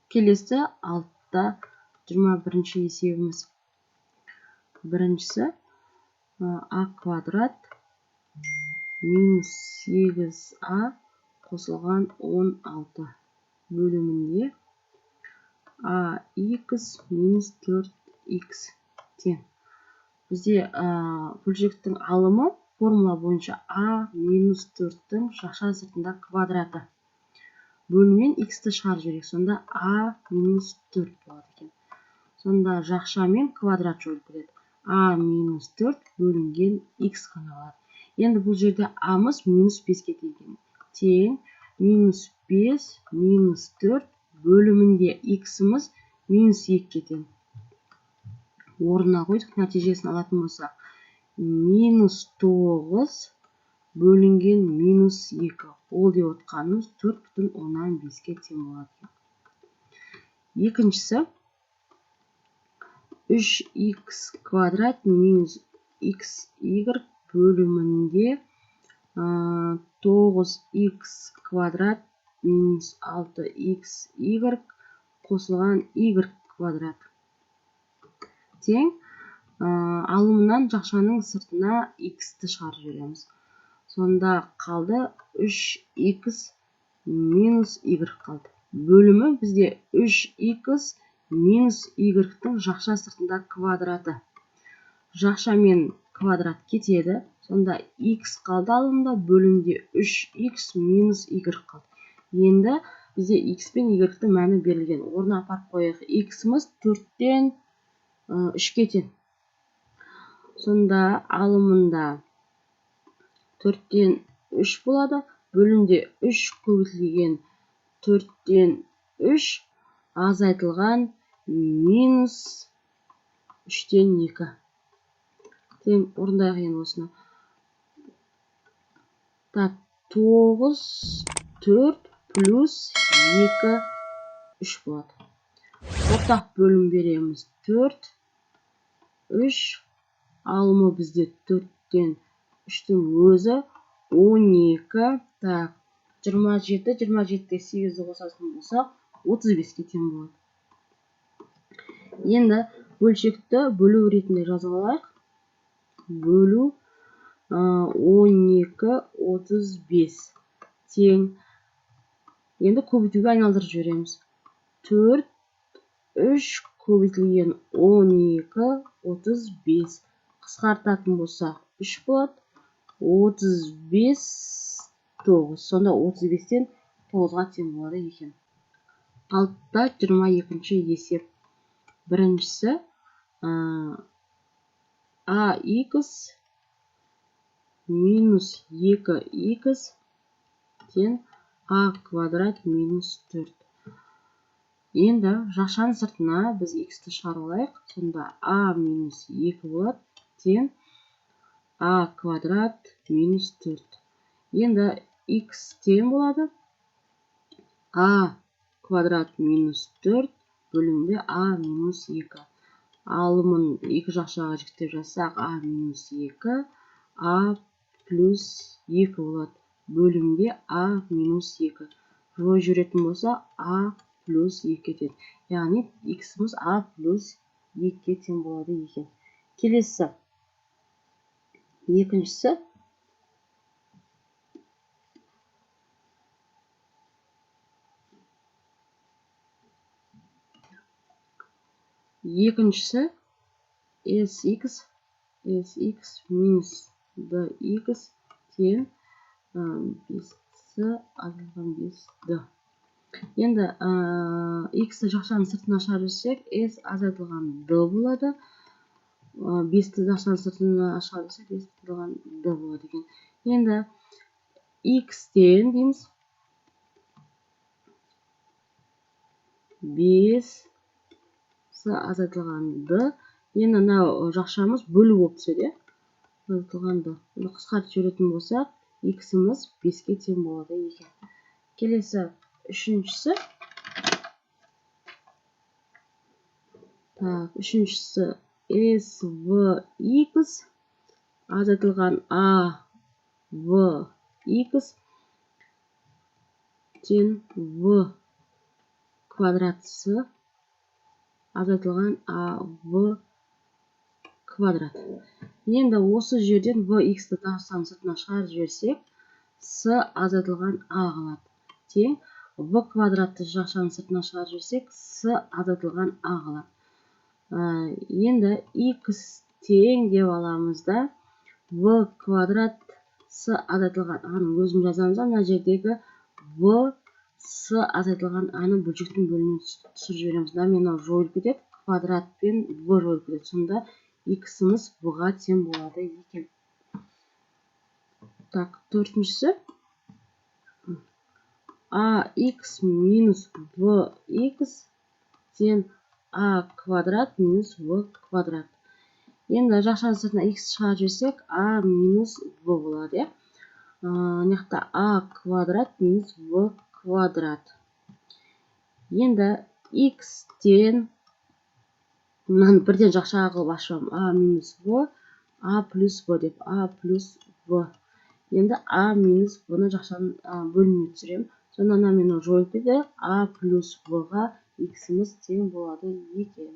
Келесі 6-21 есебіміз. Біріншісі а квадрат минус 8а қосылған 16 бөлімінде ах минус 4х тең. Бізде бөлшектің алымы формула бойынша а минус 4-тің жақша сыртында квадраты. Бөлімнен х-ті шығарып жіберейік. Сонда а минус 4 болады екен. Сонда жақша мен квадрат жойылып кетеді. а минус 4 бөлінген х қана қалады. Енді бұл жерде а-мыз минус 5-ке тең. Тең минус 5 минус 4 бөлімінде х-мыз минус 2-ке тең. Орнына қойдық, нәтижесін алатын болсақ, минус 9 бөлінген минус 2. Ол деп отқанымыз 4,5-ке тең болады. Екіншісі 3х квадрат минус xy бөлімінде 9х квадрат минус 6xy қосылған y квадрат. Тең алымынан жақшаның сыртына х-ті шығарып жібереміз. Сонда қалды 3х минус y қалды. Бөлімі бізде 3х минус y-тің жақша сыртында квадраты. Жақша мен квадрат кетеді. Сонда х қалды алымда, бөлімде 3х минус y қалды. Енді бізде х пен y-тің мәні берілген. Орнына апарып қояйық. Х-мыз 4-тен 3-ке тең. Сонда алымында 4-тен 3 болады. Бөлімде 3 көбейтілген 4-тен 3 азайтылған минус 3-тен 2. Тең орындайық енді осыны. 9, 4 плюс 2, 3 болады. Ортақ бөлім береміз 4, 3. Алымы бізде 4-тен 3-тің өзі 12. 27, 27-те 8-ді қосатын болсақ, 35-ке тең болады. Енді бөлшекті бөлу ретінде жазып алайық. Бөлу 12, 35 тең. Енді көбейтуге айналдырып жібереміз. 4, 3 көбейтілген 12, 35. Қысқартатын болсақ 3 болады. 35, 9. Сонда 35-тен 9-ға тең болады екен. 6-22 есеп. Біріншісі ах минус 2х тең а квадрат минус 4. Енді жақшаның сыртына біз х-ті шығарып алайық. Сонда а минус 2 болады. Тең а квадрат минус 4. Енді х тең болады. а квадрат минус 4 бөлімде а минус 2. Алымын екі жақшаға жіктеп жазсақ а минус 2, а плюс 2 болады. Бөлімде а минус 2. Жой жүретін болса а плюс 2 тең. Яғни х-мыз а плюс 2-ке тең болады екен. Келесі. Екіншісі sx минус dx тең 5c азайтылған 5d. Енді x-ті жақшаның сыртына шығарып жіберсек, s азайтылған d болады. 5-ті жақшаның сыртына шығарып жіберсек, s азайтылған d болады екен. Енді x-тен дейміз 5 азайтылған d. Енді мынау жақшамыз бөлу болып түседі. Азайтылған d. Қысқартып жіберетін болсақ, x-мыз 5-ке тең болады екен. Келесі үшіншісі. Үшіншісі svx азайтылған avx тең v квадрат с азайтылған в квадрат. Енді осы жерден vx-ті тағысан сыртына шығарып жіберсек, с азайтылған а қалады. Тең в квадратты жақшаның сыртына шығарып жіберсек, с азайтылған а қалады. Енді x тең деп аламыз да, в квадрат с азайтылған а-ның өзін жазамыз. Ана жердегі в с азайтылған а-ны бөлшектің бөліміне түсіріп жібереміз. Мынау жойылып кетеді, квадрат пен в жойылып кетеді. Сонда x-іміз v-ға тең болады екен. Так, төртіншісі ax минус vx тең a квадрат минус v квадрат. Енді жақшаның сыртына x шығарып жіберсек, a минус v болады. Мына a квадрат минус v квадрат. Енді x тен мынаны бірден жақшаға қылып ашамын. a минус v, a плюс v деп, a плюс v. Енді a минус v-ны жақшаның бөліміне түсірем. Сонда мына жойылып кетеді. a плюс v-ға x-іміз тең болады екен.